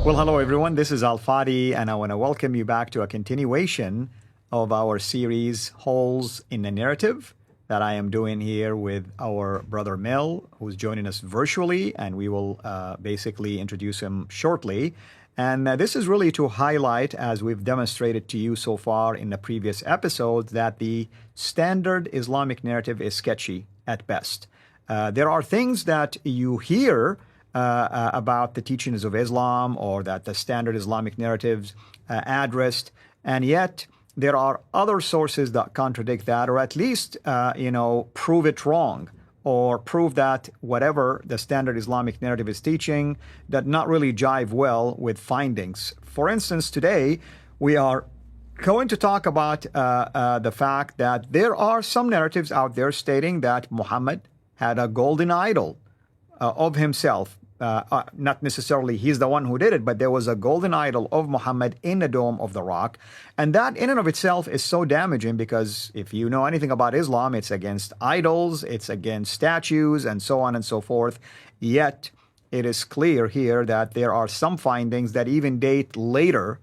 Well, hello everyone. This is Fadi, and I want to welcome you back to a continuation of our series Holes in the Narrative that I am doing here with our brother Mel, who's joining us virtually, and we will basically introduce him shortly. And this is really to highlight, as we've demonstrated to you so far in the previous episodes, that the standard Islamic narrative is sketchy at best. There are things that you hear about the teachings of Islam or that the standard Islamic narratives addressed, and yet there are other sources that contradict that, or at least, prove it wrong, or prove that whatever the standard Islamic narrative is teaching does not really jive well with findings. For instance, today we are going to talk about the fact that there are some narratives out there stating that Muhammad had a golden idol of himself. Not necessarily he's the one who did it, but there was a golden idol of Muhammad in the Dome of the Rock. And that in and of itself is so damaging, because if you know anything about Islam, it's against idols, it's against statues, and so on and so forth. Yet it is clear here that there are some findings that even date later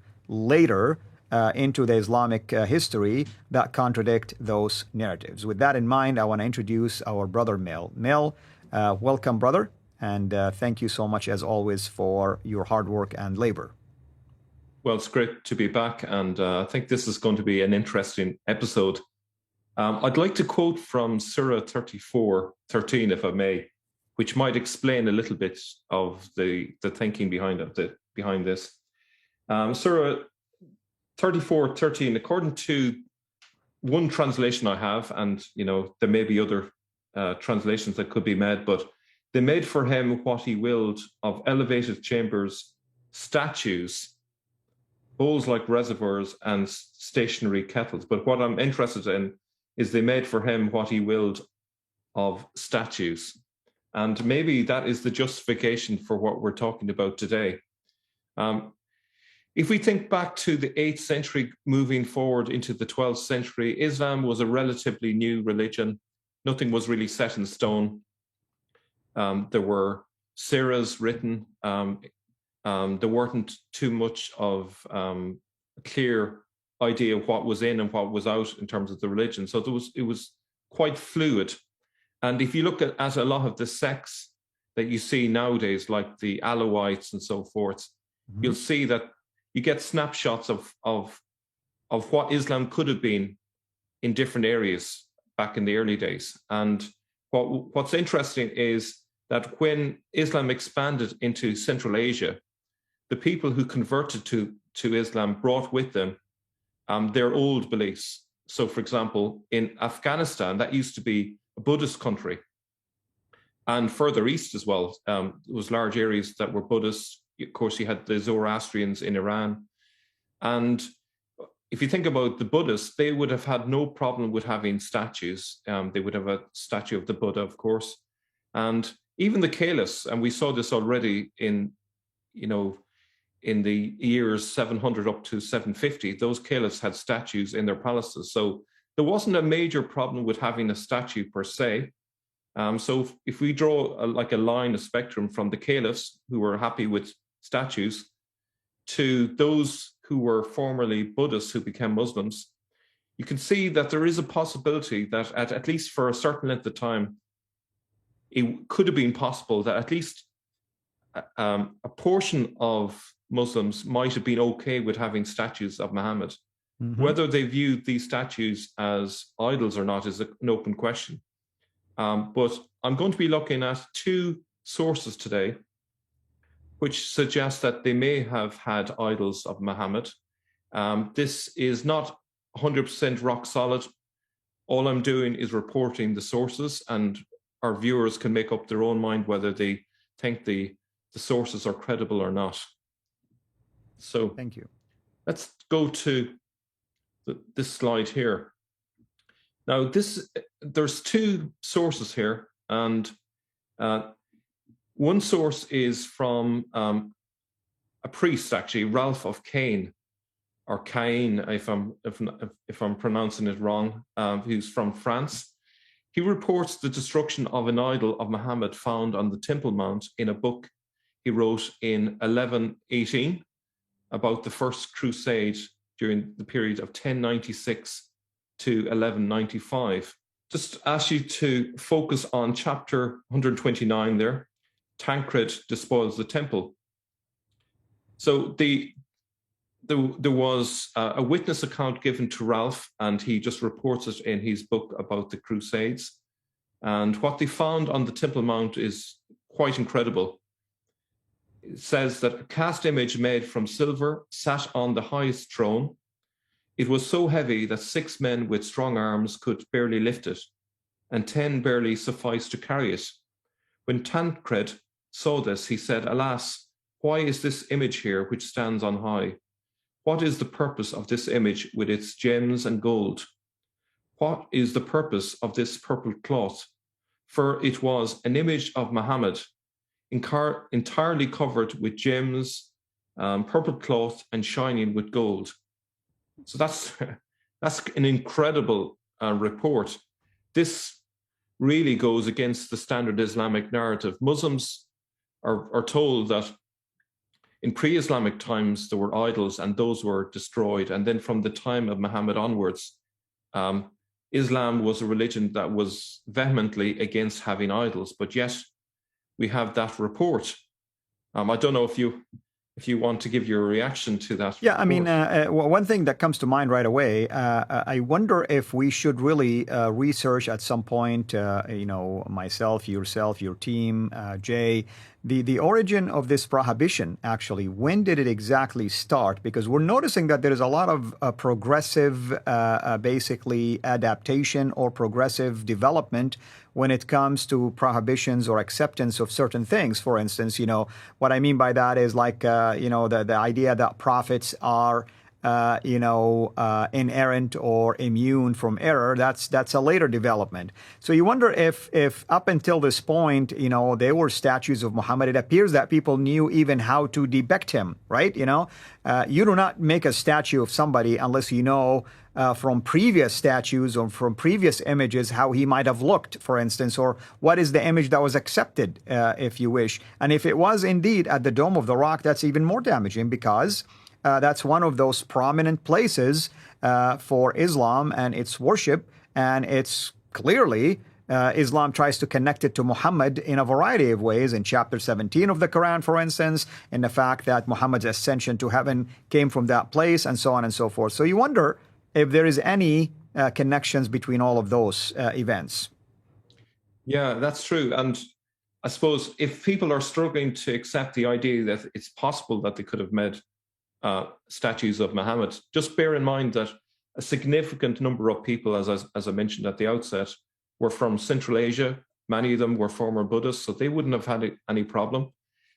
into the Islamic history that contradict those narratives. With that in mind, I want to introduce our brother Mel. Mel, welcome, brother. And thank you so much, as always, for your hard work and labor. Well, it's great to be back, and I think this is going to be an interesting episode. I'd like to quote from CIRA 34:13, if I may, which might explain a little bit of the thinking behind this. CIRA 34:13, according to one translation I have, and there may be other translations that could be made, but they made for him what he willed of elevated chambers, statues, bowls like reservoirs, and stationary kettles. But what I'm interested in is they made for him what he willed of statues. And maybe that is the justification for what we're talking about today. If we think back to the 8th century, moving forward into the 12th century, Islam was a relatively new religion. Nothing was really set in stone. There were siras written. There weren't too much of a clear idea of what was in and what was out in terms of the religion. So it was quite fluid. And if you look at a lot of the sects that you see nowadays, like the Alawites and so forth, you'll see that you get snapshots of what Islam could have been in different areas back in the early days. And what's interesting is that when Islam expanded into Central Asia, the people who converted to Islam brought with them their old beliefs. So, for example, in Afghanistan, that used to be a Buddhist country. And further east as well, there was large areas that were Buddhist. Of course, you had the Zoroastrians in Iran. And if you think about the Buddhists, they would have had no problem with having statues. They would have a statue of the Buddha, of course. And even the caliphs, and we saw this already in the years 700 up to 750, those caliphs had statues in their palaces. So there wasn't a major problem with having a statue per se. So if we draw a line, a spectrum from the caliphs who were happy with statues to those who were formerly Buddhists who became Muslims, you can see that there is a possibility that at least for a certain length of time, it could have been possible that at least a portion of Muslims might have been okay with having statues of Muhammad. Whether they viewed these statues as idols or not is an open question. But I'm going to be looking at two sources today which suggest that they may have had idols of Muhammad. This is not 100% rock solid. All I'm doing is reporting the sources, and our viewers can make up their own mind whether they think the sources are credible or not. So thank you. Let's go to this slide here. Now, there's two sources here, and one source is from a priest, actually, Ralph of Caen, or Caen, if I'm pronouncing it wrong, who's from France. He reports the destruction of an idol of Muhammad found on the Temple Mount in a book he wrote in 1118 about the First Crusade during the period of 1096 to 1195. Just ask you to focus on chapter 129 there. Tancred despoils the temple. So there was a witness account given to Ralph, and he just reports it in his book about the Crusades. And what they found on the Temple Mount is quite incredible. It says that a cast image made from silver sat on the highest throne. It was so heavy that 6 men with strong arms could barely lift it, and 10 barely sufficed to carry it. When Tancred saw this, he said, "Alas, why is this image here which stands on high? What is the purpose of this image with its gems and gold? What is the purpose of this purple cloth?" For it was an image of Muhammad, entirely covered with gems, purple cloth, and shining with gold. So that's an incredible report. This really goes against the standard Islamic narrative. Muslims are told that in pre-Islamic times there were idols and those were destroyed. And then from the time of Muhammad onwards, Islam was a religion that was vehemently against having idols. But yet we have that report. I don't know if you want to give your reaction to that. Yeah, report. I mean, one thing that comes to mind right away, I wonder if we should really research at some point, myself, yourself, your team, Jay, the origin of this prohibition, actually. When did it exactly start? Because we're noticing that there is a lot of progressive, basically, adaptation or progressive development when it comes to prohibitions or acceptance of certain things. For instance, what I mean by that is like, the idea that prophets are, inerrant or immune from error. That's a later development. So you wonder if up until this point, there were statues of Muhammad. It appears that people knew even how to depict him, right? You do not make a statue of somebody unless you know from previous statues or from previous images how he might have looked, for instance, or what is the image that was accepted, if you wish. And if it was indeed at the Dome of the Rock, that's even more damaging because that's one of those prominent places for Islam and its worship. And it's clearly Islam tries to connect it to Muhammad in a variety of ways. In chapter 17 of the Quran, for instance, in the fact that Muhammad's ascension to heaven came from that place, and so on and so forth. So you wonder if there is any connections between all of those events. Yeah, that's true. And I suppose if people are struggling to accept the idea that it's possible that they could have made statues of Muhammad, just bear in mind that a significant number of people, as I mentioned at the outset, were from Central Asia. Many of them were former Buddhists, so they wouldn't have had any problem.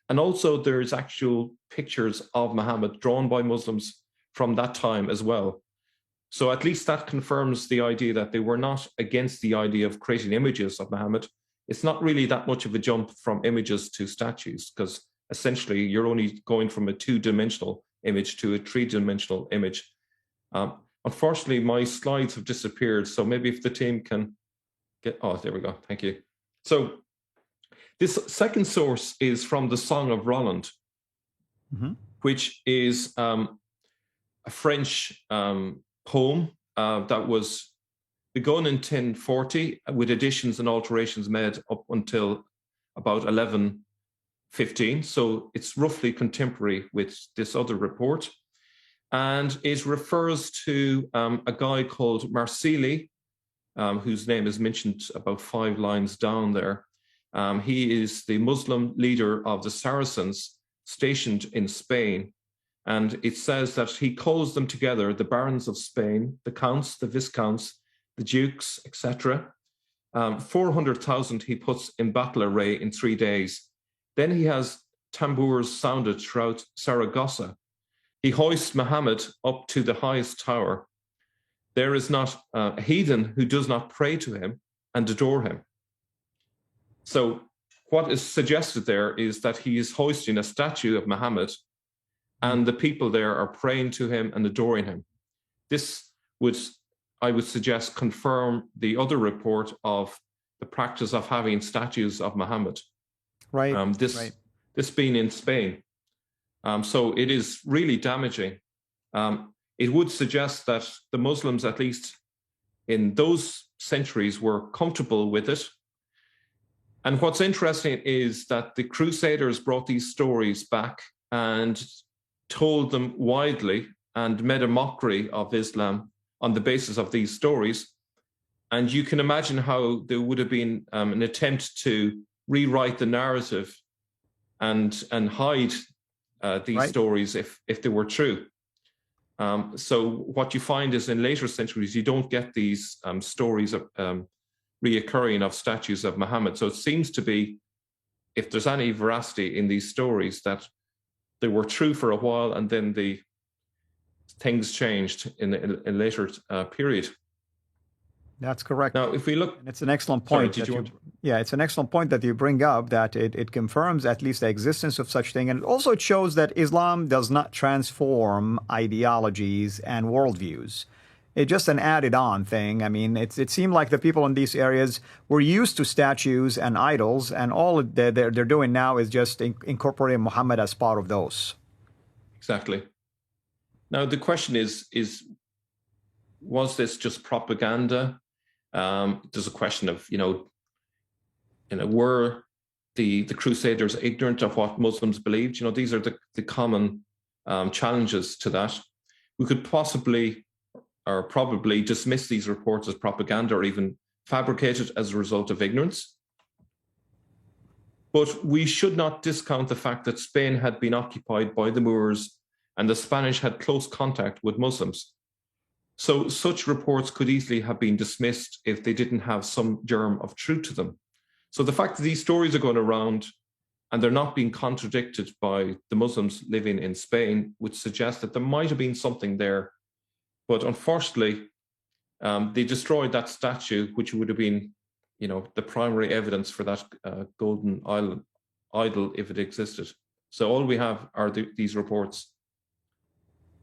And also there's actual pictures of Muhammad drawn by Muslims from that time as well. So at least that confirms the idea that they were not against the idea of creating images of Muhammad. It's not really that much of a jump from images to statues, because essentially you're only going from a 2-dimensional image to a 3-dimensional image. Unfortunately, my slides have disappeared, so maybe if the team can get... Oh, there we go. Thank you. So this second source is from the Song of Roland, which is a French poem that was begun in 1040 with additions and alterations made up until about 1115. So it's roughly contemporary with this other report. And it refers to a guy called Marsili, whose name is mentioned about 5 lines down there. He is the Muslim leader of the Saracens stationed in Spain. And it says that he calls them together, the barons of Spain, the counts, the viscounts, the dukes, etc. 400,000 he puts in battle array in 3 days. Then he has tambours sounded throughout Saragossa. He hoists Muhammad up to the highest tower. There is not a heathen who does not pray to him and adore him. So what is suggested there is that he is hoisting a statue of Muhammad, and the people there are praying to him and adoring him. This would, I would suggest, confirm the other report of the practice of having statues of Muhammad. Right. This right. this being in Spain. So it is really damaging. It would suggest that the Muslims, at least in those centuries, were comfortable with it. And what's interesting is that the Crusaders brought these stories back and told them widely and made a mockery of Islam on the basis of these stories. And you can imagine how there would have been an attempt to rewrite the narrative and hide these stories if they were true. So what you find is in later centuries, you don't get these stories of reoccurring of statues of Muhammad. So it seems to be, if there's any veracity in these stories, that they were true for a while and then the things changed in a later period. That's correct. Now, if we look, and it's an excellent point. Yeah, it's an excellent point that you bring up, that it confirms at least the existence of such thing, and also it shows that Islam does not transform ideologies and worldviews. It's just an added-on thing. I mean, it seemed like the people in these areas were used to statues and idols, and all they're doing now is just incorporating Muhammad as part of those. Exactly. Now, the question is was this just propaganda? There's a question of, were the Crusaders ignorant of what Muslims believed? These are the common challenges to that. We could possibly or probably dismiss these reports as propaganda or even fabricated as a result of ignorance. But we should not discount the fact that Spain had been occupied by the Moors and the Spanish had close contact with Muslims. So such reports could easily have been dismissed if they didn't have some germ of truth to them. So the fact that these stories are going around and they're not being contradicted by the Muslims living in Spain would suggest that there might have been something there. But unfortunately, they destroyed that statue, which would have been, the primary evidence for that golden idol if it existed. So all we have are these reports.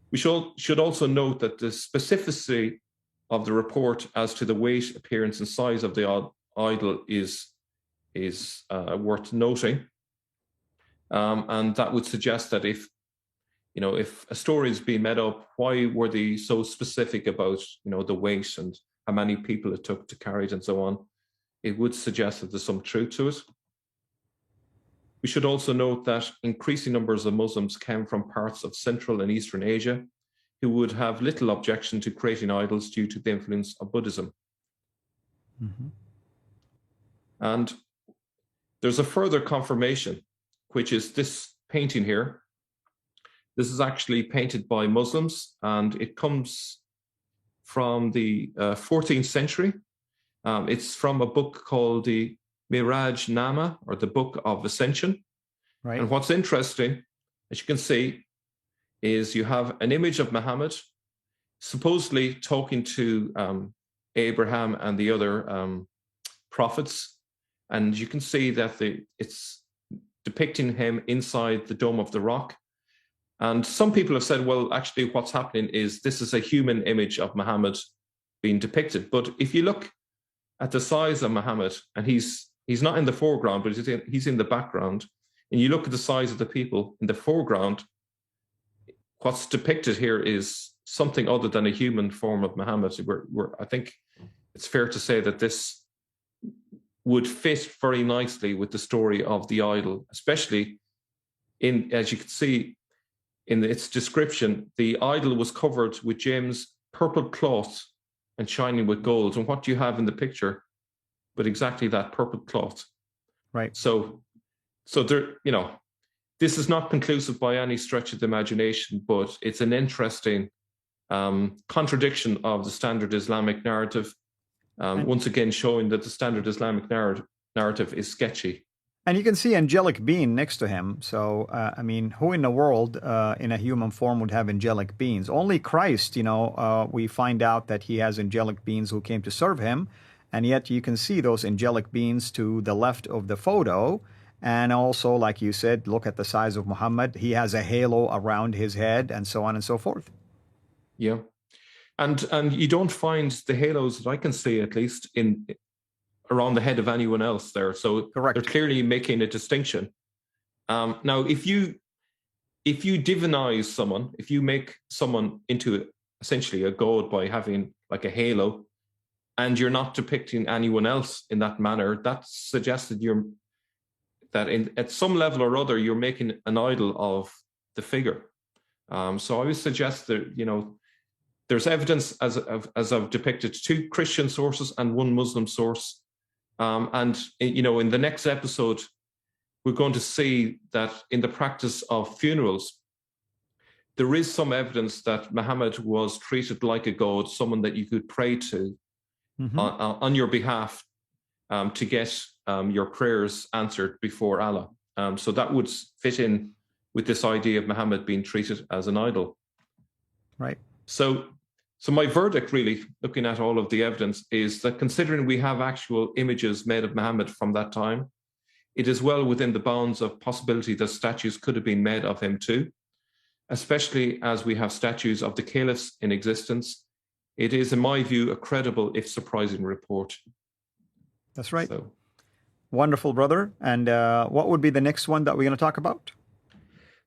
We should also note that the specificity of the report as to the weight, appearance, and size of the idol is worth noting, and that would suggest that if a story is being made up, why were they so specific about the weight and how many people it took to carry it and so on? It would suggest that there's some truth to it. We should also note that increasing numbers of Muslims came from parts of Central and Eastern Asia who would have little objection to creating idols due to the influence of Buddhism. Mm-hmm. And there's a further confirmation, which is this painting here. This is actually painted by Muslims, and it comes from the 14th century. It's from a book called the Miraj Nama, or the Book of Ascension. Right. And what's interesting, as you can see, is you have an image of Muhammad supposedly talking to Abraham and the other prophets. And you can see that it's depicting him inside the Dome of the Rock. And some people have said, well, actually what's happening is this is a human image of Muhammad being depicted. But if you look at the size of Muhammad, and he's not in the foreground, but he's in the background, and you look at the size of the people in the foreground, what's depicted here is something other than a human form of Muhammad. I think it's fair to say that this would fit very nicely with the story of the idol, especially as you can see in its description, the idol was covered with James' purple cloth and shining with gold. And what do you have in the picture but exactly that purple cloth? Right. So there, this is not conclusive by any stretch of the imagination, but it's an interesting contradiction of the standard Islamic narrative. Once again, showing that the standard Islamic narrative is sketchy. And you can see angelic being next to him. So, who in the world in a human form would have angelic beings? Only Christ, we find out that he has angelic beings who came to serve him. And yet you can see those angelic beings to the left of the photo. And also, like you said, look at the size of Muhammad. He has a halo around his head and so on and so forth. Yeah. And you don't find the halos that I can see, at least, around the head of anyone else there. So Correct. They're clearly making a distinction. Now, if you divinize someone, if you make someone into essentially a god by having like a halo, and you're not depicting anyone else in that manner, that suggests that at some level or other, you're making an idol of the figure. So I would suggest that, there's evidence as I've depicted, 2 Christian sources and 1 Muslim source. And, in the next episode, we're going to see that in the practice of funerals, there is some evidence that Muhammad was treated like a god, someone that you could pray to on your behalf to get your prayers answered before Allah. So that would fit in with this idea of Muhammad being treated as an idol. Right. So my verdict, really, looking at all of the evidence, is that considering we have actual images made of Muhammad from that time, it is well within the bounds of possibility that statues could have been made of him too, especially as we have statues of the caliphs in existence. It is, in my view, a credible, if surprising, report. That's right. So. Wonderful, brother. And what would be the next one that we're going to talk about?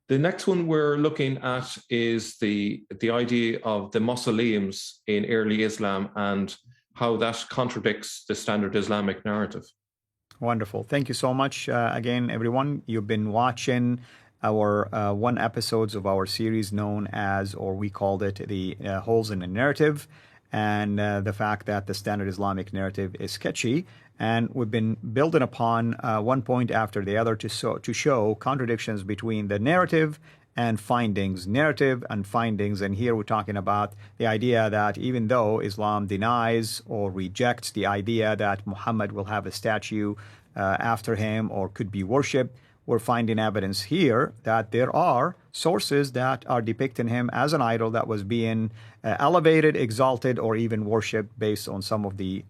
The next one we're looking at is the idea of the mausoleums in early Islam and how that contradicts the standard Islamic narrative. Wonderful. Thank you so much again, everyone. You've been watching our 1 episodes of our series known as, or we called it, the Holes in the Narrative, and the fact that the standard Islamic narrative is sketchy. And we've been building upon one point after the other to show contradictions between the narrative and findings, narrative and findings. And here we're talking about the idea that even though Islam denies or rejects the idea that Muhammad will have a statue after him or could be worshipped, we're finding evidence here that there are sources that are depicting him as an idol that was being elevated, exalted, or even worshipped based on some of the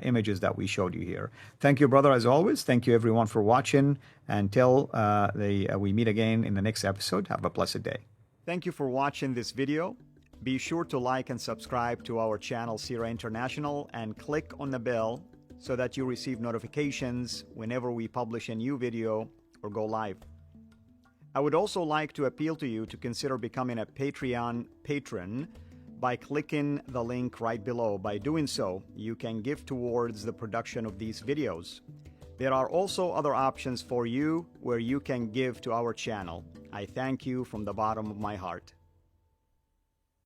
images that we showed you here. Thank you, brother, as always. Thank you, everyone, for watching. Until we meet again in the next episode, have a blessed day. Thank you for watching this video. Be sure to like and subscribe to our channel, CIRA International, and click on the bell so that you receive notifications whenever we publish a new video or go live. I would also like to appeal to you to consider becoming a Patreon patron by clicking the link right below. By doing so, you can give towards the production of these videos. There are also other options for you where you can give to our channel. I thank you from the bottom of my heart.